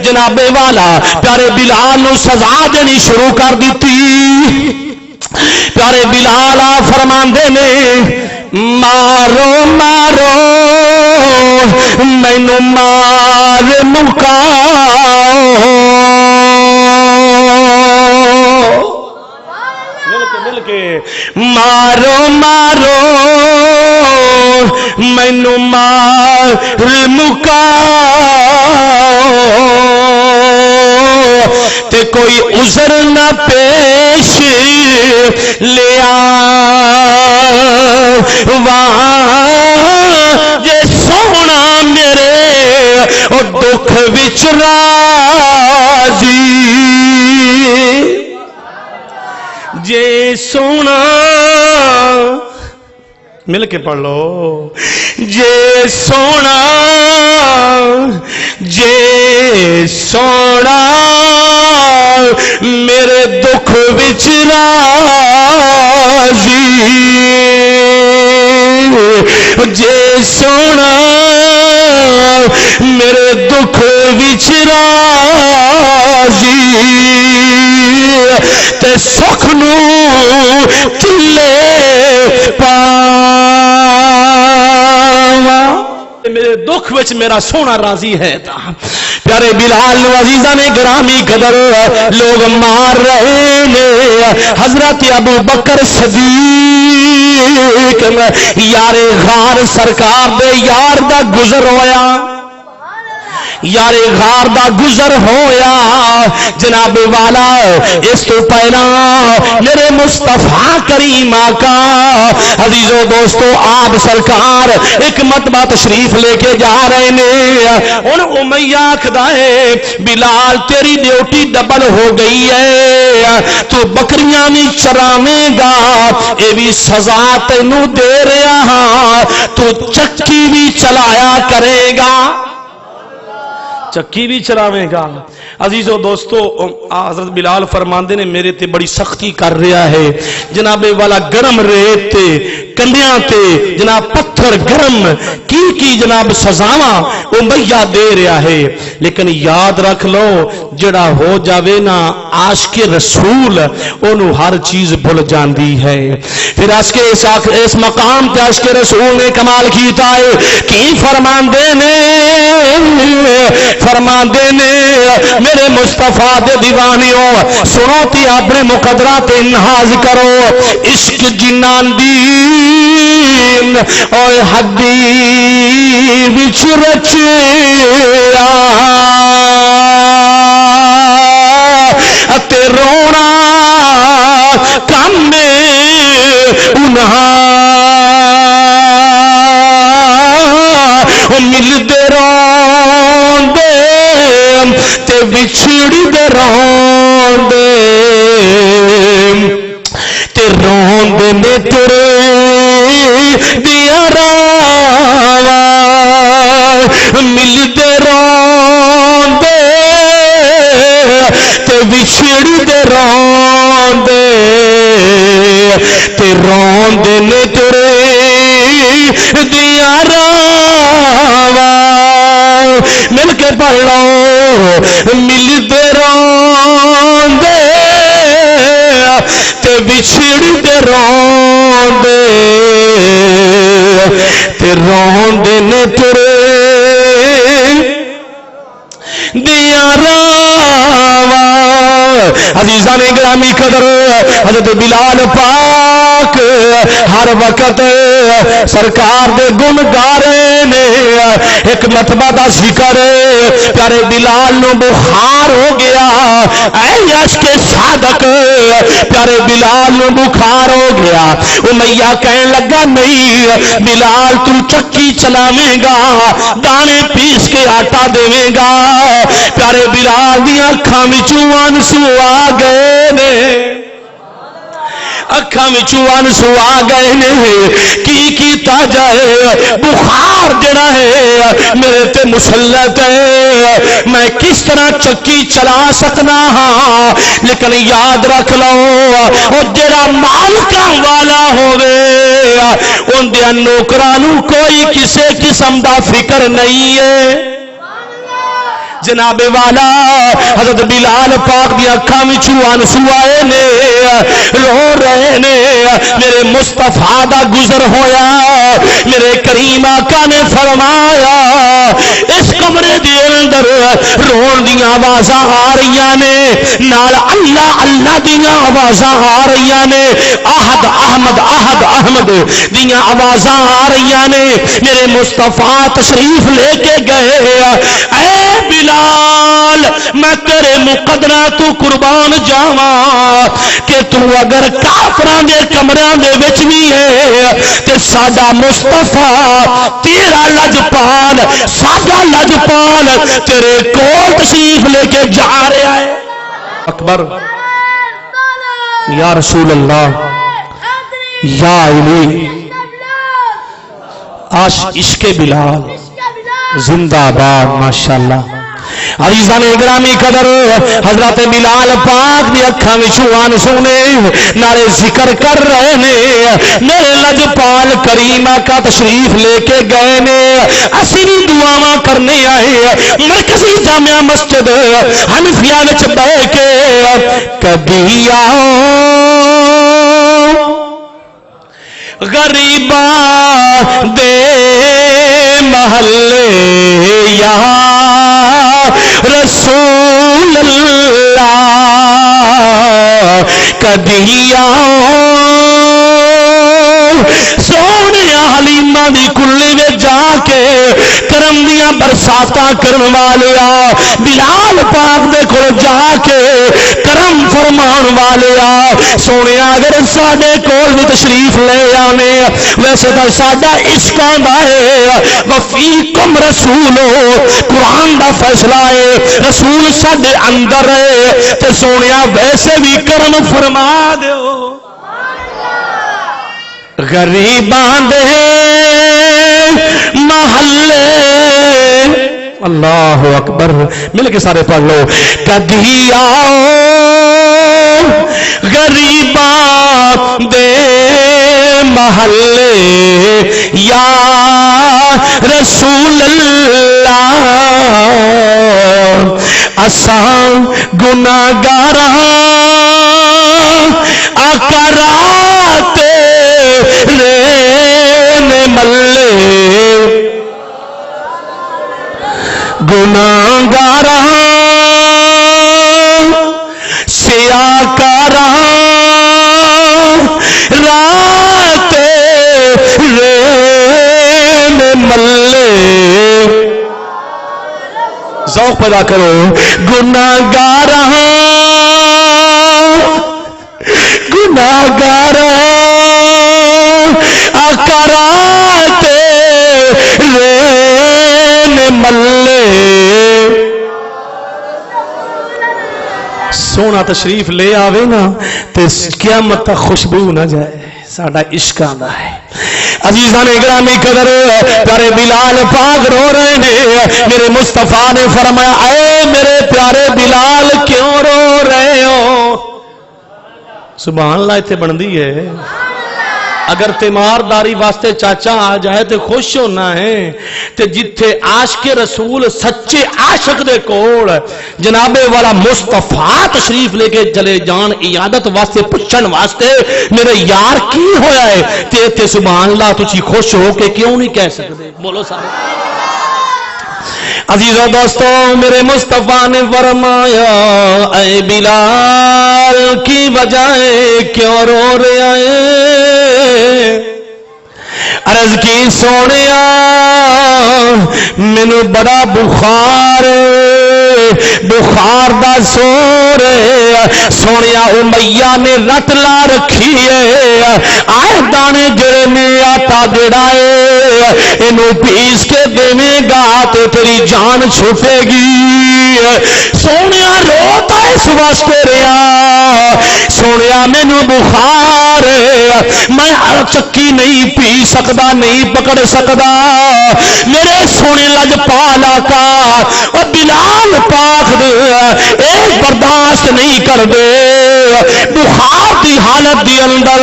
جناب والا پیارے بلال نو سزا دینی شروع کر دیتی پیارے بلال فرماندے نے مارو مارو مینو مار مکاؤ مل کے مارو مارو مینو مار مکاؤ تے کوئی عذر نہ پیش لیا جے سونا میرے او دکھ وچ راضی جے سونا مل کے پڑھ لو جے سونا میرے دکھ وچ راضی جے سونا میرے دکھ وچ راضی تے سکھ نو چلے میرے دکھ وچ میرا سونا راضی ہے تا پیارے بلال عزیزاں نے گرامی قدر لوگ مار رہے نے حضرت ابو بکر صدیق یار غار سرکار دے یار دا گزر ہویا یار غار دا گزر ہویا جناب والا اس تو پہلا میرے مصطفیٰ کریم آقا عزیزو دوستو آپ سرکار ایک مرتبہ تشریف لے کے جا رہے نے ان امیہ آکھدا ہے بلال تیری ڈیوٹی ڈبل ہو گئی ہے تو بکریاں بھی چراویں گا اے بھی سزا تینوں دے رہا ہاں تو چکی بھی چلایا کرے گا چکی بھی چلاویں گا عزیزو دوستو حضرت بلال فرماندے نے میرے تے بڑی سختی کر رہا ہے جناب والا گرم ریت تے کنڈیاں تے جناب پتھر گرم کی جناب سزاواں امیہ دے رہا ہے لیکن یاد رکھ لو جڑا ہو جاوے نا عاشق رسول انہوں ہر چیز بھول جاندی ہے پھر اس مقام تے عاشق رسول نے کمال کیتا ہے کی فرماندے نے میرے مصطفیٰ دے دیوانیوں سنو تی اپنے مقدرات انحاز کرو عشق جنان دین اور حدی بچ رچیا تے رونا کم میں انہاں مل دے روندے تے بچھڑی دے روندے تے روندے نے تیرے دیا راوا مل دے روندے تے بچھڑی دے روندے تے روندے نے تیرے دیا راوا مل کے پڑھ لو مل دے روندے تے بچھڑ دے روندے تے روندے نے تیرے دیا راوا عزیزان گرامی قدر حضرت بلال پاک ہر وقت سرکار دے گن گارے نے ایک مرتبہ دا ذکر پیارے بلال نو بخار ہو گیا اے عشق صادق پیارے بلال نو بخار ہو گیا امیہ کہنے لگا نہیں بلال تو چکی چلاویں گا دانے پیس کے آٹا دے گا پیارے بلال دیا اکھاں وچوں آنسو آ گئے نے اکھاں وچوں آنسو آ گئے نے کی کیتا جائے بخار جڑا ہے میرے تے مسلط ہے میں کس طرح چکی چلا سکنا ہاں لیکن یاد رکھ لو او جڑا مالکاں والا ہوے اون دے نوکراں نوں کوئی کسے قسم دا فکر نہیں ہے جناب والا حضرت بلال پاک دی اکھاں وچوں آنسو آئے نے، رو رہے نے، میرے مصطفیٰ دا گزر ہویا، میرے کریم آقا نے فرمایا اس کمرے دے اندر رون دیاں آوازاں آ رہیاں نے، نال اللہ اللہ دیاں آوازاں آ رہیاں نے، احد احمد احد احمد دیاں آوازاں آ رہیاں نے، میرے مصطفیٰ تشریف لے کے گئے، اے بلال میں تیرے مقدرہ تو قربان جاواں کہ تو اگر کافراں دے کمریاں دے وچ بھی ہے تے ساڈا مصطفیٰ تیرا لجپال ساڈا لجپال تیرے کول تشریف لے کے جا رہا ہے۔ اکبر یا رسول اللہ یا علی عشق بلال زندہ باد ماشاءاللہ۔ عزیزان اکرامی قدر حضرت بلال پاک دی اکھاں وچوں آنسو نے نالے ذکر کر رہے نے، میرے لجپال کریم آقا تشریف لے کے گئے نے، اسی بھی دعاواں کرنے آئے مرکزی جامعہ مسجد حنفیہ وچ بیٹھ کے کبھی آؤ غریباں دے محلے یا رسول اللہ کدی آؤ سونے حلیمہ دی کلی میں جا کے کرم دیاں برساتاں کرن والیا بلال پاک دے کول جا کے کرم فرمان والیا سونے اگر ساڈے کول بھی تشریف لے آنے ویسے تو ساڈا عشق آندا ہے وفیکم رسولو قرآن دا فیصلہ ہے رسول ساڈے اندر ہے تے سونیا ویسے بھی کرم فرما دیو غریباں دے محلے اللہ اکبر مل کے سارے پڑھ لو کدی آؤ غریباں دے محلے یا رسول اللہ اساں گناہگاراں آقا رات ملے گناہگاراں سیاکاراں رات ملے ذوق پیدا کرو گناہگاراں گناہگاراں آکارات رین ملے سونا تشریف لے آوے نا تے قیامت تک خوشبو نہ جائے ساڈا عشق آندا ہے۔ عزیزان گرامی قدر پیارے بلال پاک رو رہے ہیں میرے مصطفیٰ نے فرمایا اے میرے پیارے بلال کیوں رو رہے ہو سبحان اللہ اتنے بندی ہے اگر تیمارداری واسطے چاچا آ جائے تو خوش ہونا ہے تے جتھے عاشق رسول سچے عاشق دے کول جناب والا مصطفیٰ تشریف لے کے چلے جان عیادت واسطے پوچھن واسطے میرے یار کی ہویا ہے تے سبحان اللہ تجھی خوش ہو کے کیوں نہیں کہہ سکتے بولو سارے عزیزوں دوستوں میرے مصطفیٰ نے فرمایا اے بلال کی وجہ کیوں رو رہے آئے عرض کی سونیا مینو بڑا بخار دا سور سونیا امیہ نے رت لا رکھی ہے آئے دانے جڑے میں آٹا جڑا ہے انہوں پیس کے دینے گا تو تیری جان چھوٹے گی سونیا روتا اس واسطے رہا سونیا مینو بخار میں چکی نہیں پی سکتا نہیں پکڑ سکتا میرے سونے لجپال آقا اور بلال پاک ایک برداشت نہیں کر دے بخار دی حالت دی اندر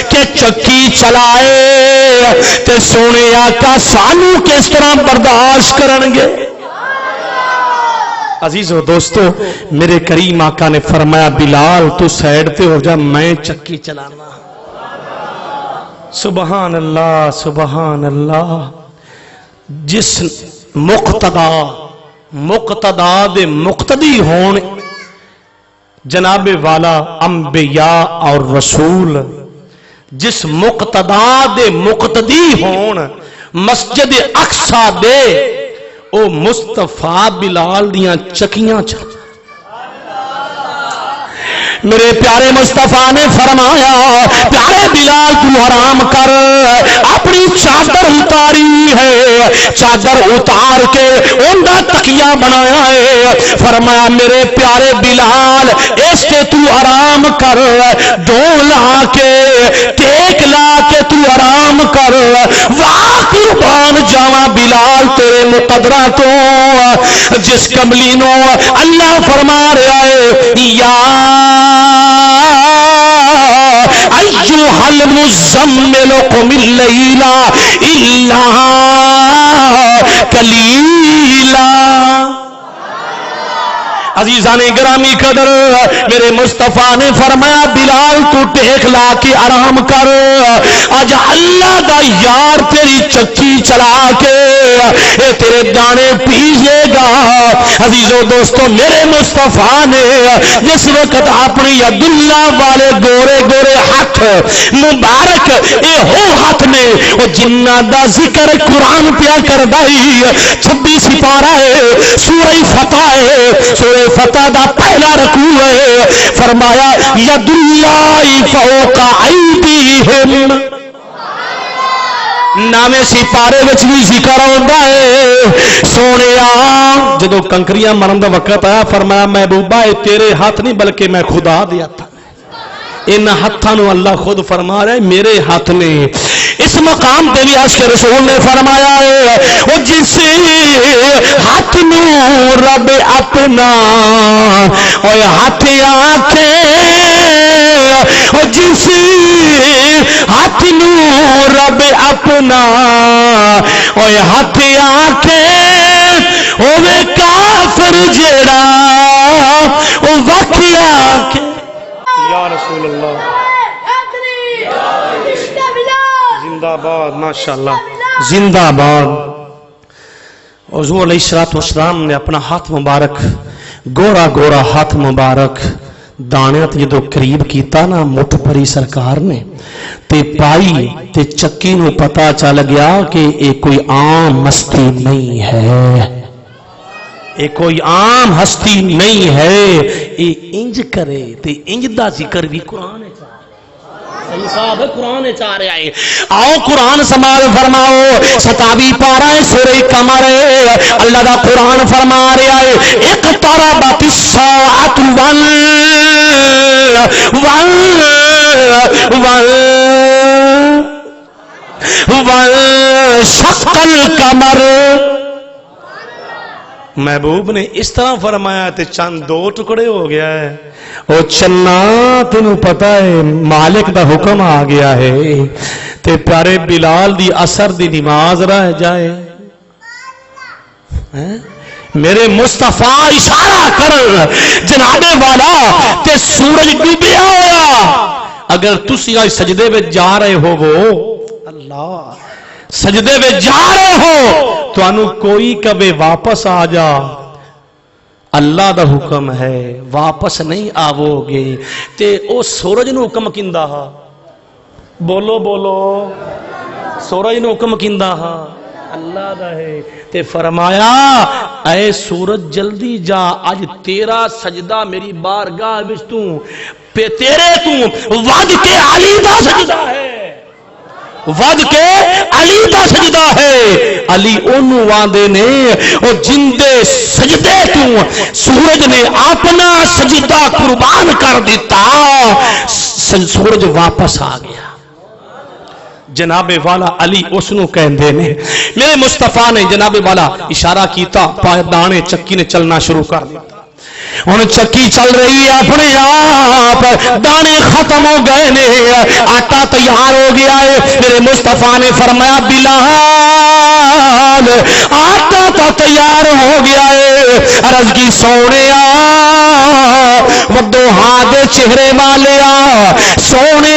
کہ چکی چلائے تے سونے آقا سانو کس طرح برداشت کرن گے عزیز و دوستو میرے کریم آقا نے فرمایا بلال تو سائیڈ پہ ہو جا میں چکی چلانا. سبحان اللہ سبحان اللہ. جس مقتدا دے مقتدی ہون جناب والا انبیاء اور رسول، جس مقتدا دے مقتدی ہون مسجد اقصی دے او مصطفیٰ بلال دیاں چکیاں چل. میرے پیارے مصطفیٰ نے فرمایا پیارے بلال تو حرام کر، اپنی چادر اتاری ہے، چادر اتار کے اوندا تکیہ بنایا ہے. فرمایا میرے پیارے بلال اس کے تو حرام کر، دو لا کے ٹیک لا کے تو حرام کر. واہ قربان جاواں بلال تیرے مقدرہ تو جس کملی نو اللہ فرما رہا ہے یا ایھا المزمل قم اللیل الا قلیلا. عزیزان گرامی قدر میرے مصطفیٰ نے فرمایا بلال تو ٹیک لا کے آرام کر، آج اللہ دا یار تیری چکی چلا کے اے تیرے دانے پیجے گا. عزیزو دوستو میرے مصطفیٰ نے جس وقت اپنی عبداللہ والے گورے گورے ہاتھ مبارک اے ہو ہاتھ نے وہ جنہ دا ذکر قرآن پیا کر دائی 26 سپارہ ہے سورہ فتح ہے. سورہ فتح دا پہلا رکوع ہے. فرمایا ید اللہ فوق ایدیہم، نامے سپارے وچ بھی ذکر ہوندا ہے. سونیا جدو کنکریاں مرن دا وقت آیا فرمایا محبوبہ تیرے ہاتھ نہیں بلکہ میں خدا دے ہاتھ، ان ہاتھاں نو اللہ خود فرما رہا ہے میرے ہاتھ نے. اس مقام پہ بھی عاشق رسول نے فرمایا ہے وہ جس ہاتھ نو رب اپنا اور ہاتھ آنکھیں، وہ جس ہاتھ نو رب اپنا اور ہاتھ آنکھیں، وہ کافر جڑا وہ وقت آنکھیں. یا رسول اللہ زندہ باد ماشاءاللہ زندہ باد. حضور علیہ الصلوۃ والسلام نے اپنا ہاتھ مبارک گورا گورا ہاتھ مبارک دانے تے جدو قریب کیتا نا مٹھ بھری سرکار نے تے پائی تے چکی نو پتا چل گیا کہ یہ کوئی عام ہستی نہیں ہے، یہ کوئی عام ہستی نہیں ہے. یہ انج کرے تے انج دا ذکر بھی قرآن ہے. صحیح صاحب قرآن چاہ رہے آئے. آؤ قرآن سمال فرماؤ 27 پارہ سورہ قمر اللہ دا قرآن فرما رہا ہے اقتربت الساعۃ وانشق القمر. محبوب نے اس طرح فرمایا تے چند 2 ٹکڑے ہو گیا ہے. او چنا تینوں پتا ہے مالک دا حکم آ گیا ہے تے پیارے بلال دی اثر دی نماز رہ جائے. میرے مصطفیٰ اشارہ کر جناب والا تے سورج ڈوبیا ہوا. اگر تسی آج سجدے میں جا رہے ہو وہ اللہ سجدے میں جا رہے ہو تو انو کوئی کبھی واپس آ جا، اللہ دا حکم ہے واپس نہیں آو گے. تے او سورج نو حکم کیندا ہا، بولو بولو سورج نو حکم کیندا ہا اللہ دا ہے. تے فرمایا اے سورج جلدی جا، اج تیرا سجدہ میری بارگاہ وچ تو تیرے تو ود کے علی دا سجدہ ہے، ود کے علی دا سجدہ ہے. علی اونوں واندے نے او جندے سجدے تو سورج نے اپنا سجدہ قربان کر دیتا، سورج واپس آ گیا. جناب والا علی اس نو کہندے نے میرے مصطفیٰ نے جناب والا اشارہ کیتا پائے دانے چکی نے چلنا شروع کر دیتا. ہن چکی چل رہی ہے اپنے آپ، دانے ختم ہو گئے نے، آٹا تیار ہو گیا ہے۔ میرے مصطفیٰ نے فرمایا بلال آٹا تو تیار ہو گیا ہے، عرض کی سونے ودو ہاتھ چہرے والے سونے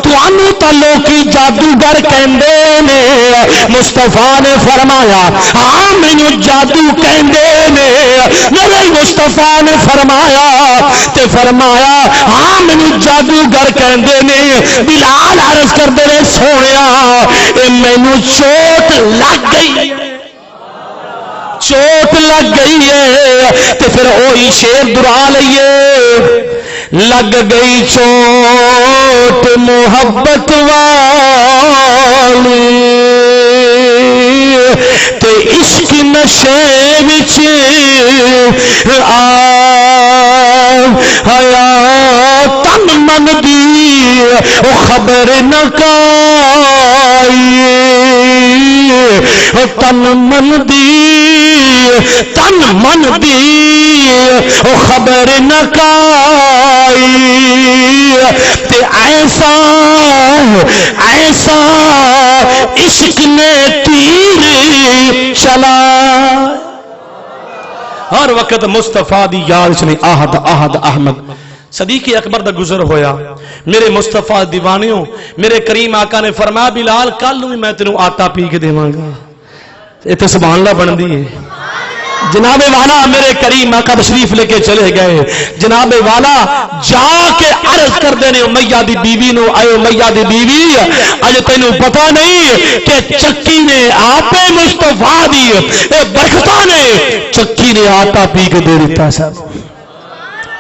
تانوں تے لوکی جادوگر کہندے نے، مصطفیٰ نے فرمایا ہاں مینوں جادو کہندے نے، میرے مصطفیٰ نے فرمایا ہاں مینوں جادوگر کہندے نے۔ بلال عرض کردے نے سونیا اے مینوں چوٹ لگ گئی، چوٹ لگ گئی ہے، تے پھر وہی شیر دہرا لئیے، لگ گئی چوٹ محبت والی تے عشق نشے وچ آیا تن من دی او خبر نہ کائی، تن من دی او خبر نہ کائی، تے ایسا عشق نے تیر چلا۔ ہر وقت مصطفیٰ دی یاد چنے آہد احمد صدیق اکبر دا گزر ہویا۔ میرے مصطفیٰ دیوانیوں، میرے کریم آقا نے فرمایا بلال کل نوں میں تینوں آٹا پی کے دیواں گا۔ اتنے سبحان اللہ بن دی ہے۔ جناب والا میرے کریم آقا تشریف لے کے چلے گئے، جناب والا جا کے عرض کر دینے امیہ دی بیوی نو، آئے امیہ دی بیوی اج تینوں پتہ نہیں کہ چکی نے آپے مصطفیٰ دی برکتہ نے چکی نے آٹا پی کے دے دیتا صاحب۔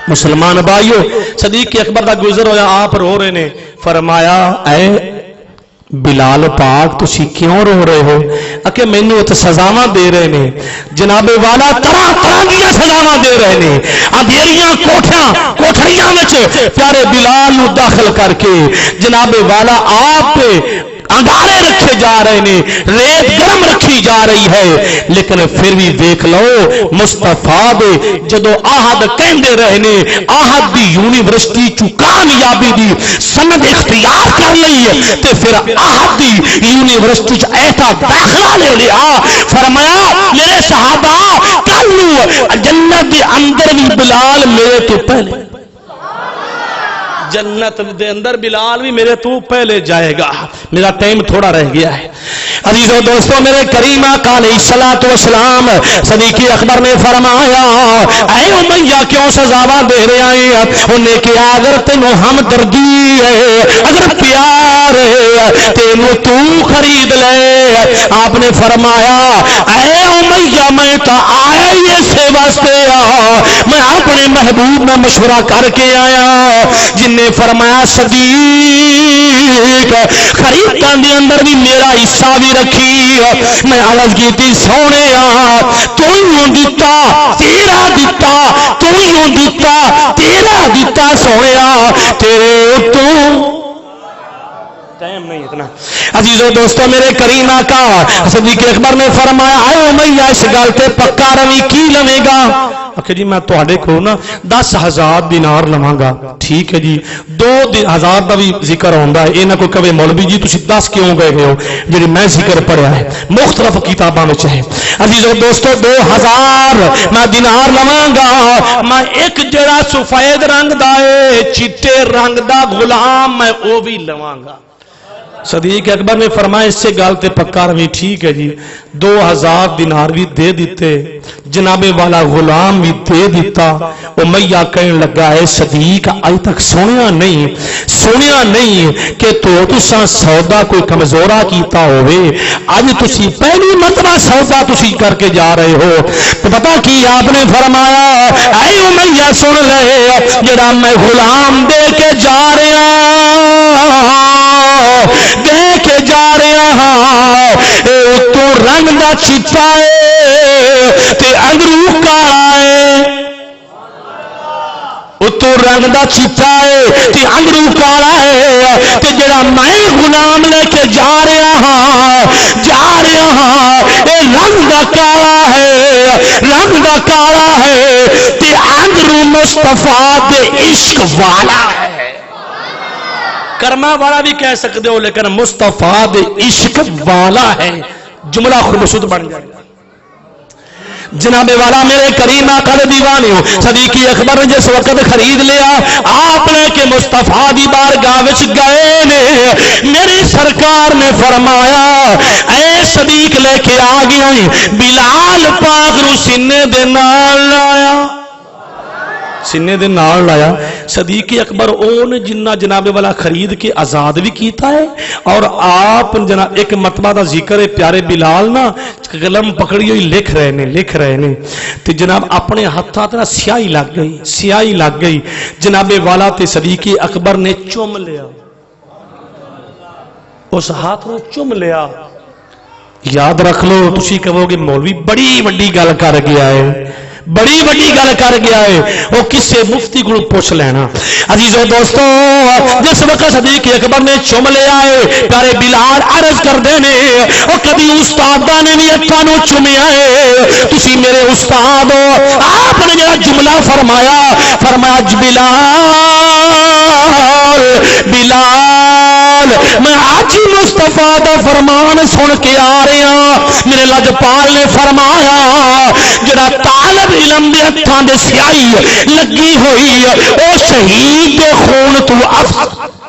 مسلمان بھائیو صدیق اکبر دا گزر ہویا، آپ رو رہے نے، فرمایا اے بلال پاک تسی کیوں رو رہے ہو؟ کہ مینوں تے سزاواں دے رہے نے، جناب والا طرح طرح دیا سزاواں دے رہے نے، اندھیریاں کوٹھڑیاں وچ پیارے بلال نو داخل کر کے جناب والا آپ پہ انگارے رکھے جا رہے نے، ریت گرم رکھی جا رہی ہے، لیکن پھر بھی دیکھ لو مصطفیٰ دے جدو آہد کہندے رہے نے، آہد دی یونیورسٹی چو کامیابی دی سند اختیار کر لئی ہے، تے پھر آہد دی یونیورسٹی چو ایسا داخلہ لے لیا، فرمایا میرے صحابہ کلو جنت دے اندر بھی بلال میرے تو پہلے، جنت دے اندر بلال بھی میرے تو پہلے جائے گا۔ میرا ٹائم تھوڑا رہ گیا ہے عزیزو دوستو، میرے کریم آقا علیہ السلام صدیق اکبر نے فرمایا اے امیہ کیوں سزاواں دے رہے آئے؟ انہیں کہا اگر تینوں ہم دردی ہے، اگر پیار ہے تینوں تو خرید لے۔ آپ نے فرمایا اے امیہ میں تو آیا یہ سے واسطے میں اپنے محبوب میں مشورہ کر کے آیا، جن نے فرمایا صدیق خریدان دے اندر بھی میرا حصہ بھی رکھی۔ میں عرض کی تھی سونے تو ہی دیتا تیرا دیتا، تو ہی دیتا تیرا دیتا، سونے تیرے تو ٹائم نہیں اتنا۔ عزیزو دوستو میرے کریم آقا صدیق اکبر نے فرمایا اے امیہ اس گل تے پکا روی کی لوے گا؟ کہ جی میں تواڈے کو نا 10,000 دینار لواں گا۔ ٹھیک ہے جی، 2,000 دا بھی ذکر ہوندا ہے، اے نہ کوئی کہے مولوی جی تسی 10 کیوں گئے ہو، جڑی میں ذکر پڑھیا ہے مختلف کتاباں وچ ہے۔ عزیزو دوستو 2,000 میں دینار لواں گا، میں ایک جڑا سفید رنگ دا ہے چٹے رنگ دا غلام میں او بھی لواں گا۔ صدیق اکبر نے فرمایا اس سے گالتے پکا روی، ٹھیک ہے جی، 2,000 دینار بھی دے دیتے، جناب والا غلام بھی دے دیتا۔ امیہ کہنے لگا ہے صدیق آج تک سنیا نہیں کہ تساں سودا کوئی کمزورا کیتا ہوئے، آج تسی پہلی مرتبہ سودا تسی کر کے جا رہے ہو۔ تو پتہ کی آپ نے فرمایا اے امیہ سن لے، جڑا میں غلام دے کے جا رہا دے کے جا رہا ہاں، تو رنگ دا چٹا ہے تے انگرو کالا ہے، تو رنگ دا چٹا ہے تے انگرو کالا ہے، تے جڑا میں غلام لے کے جا رہا ہاں اے رنگ دا کالا ہے تے مصطفیٰ دے عشق والا ہے. کرما والا بھی کہہ سکتے ہو لیکن مصطفیٰ دے عشق والا ہے جملہ خربصورت بن جائے. جناب والا میرے کریم آقا دے دیوانے ہو. صدیق اکبر نے جس وقت خرید لیا آپ نے کہ مصطفیٰ دی بارگاہ وچ گئے نے میری سرکار نے فرمایا اے صدیق لے کے آ گیا بلال پاک نو سینے دے نال لایا. سینے دے نال لایا. صدیق اکبر اون جنہ جناب والا خرید کے آزاد بھی کیتا ہے اور آپ جناب ایک مرتبہ دا ذکر ہے پیارے بلال نا قلم پکڑی ہوئی لکھ رہے نے تے جناب اپنے ہاتھاں تے سیاہی لگ گئی جناب والا تے صدیق اکبر نے چوم لیا اس ہاتھ نو چوم لیا. یاد رکھ لو تسی کہو گے مولوی بڑی وڈی گل کر گیا ہے بڑی وڈی گل کر گیا ہے وہ کسے مفتی کو پوچھ لینا. عزیزو دوستو جس وقت صدیق اکبر نے چوم لیا ہے پیارے بلال عرض کر دینے وہ کبھی استادہ نے بھی اکھاں نو چومیا ہے تسی میرے استاد ہو. آپ نے جڑا جملہ فرمایا بلال میں آج مصطفیٰ دا فرمان سن کے آ رہے ہیں. میرے لجپال نے فرمایا جڑا طالب علم دے ہتھاں دے سیاہی لگی ہوئی او شہید دے خون تو افضل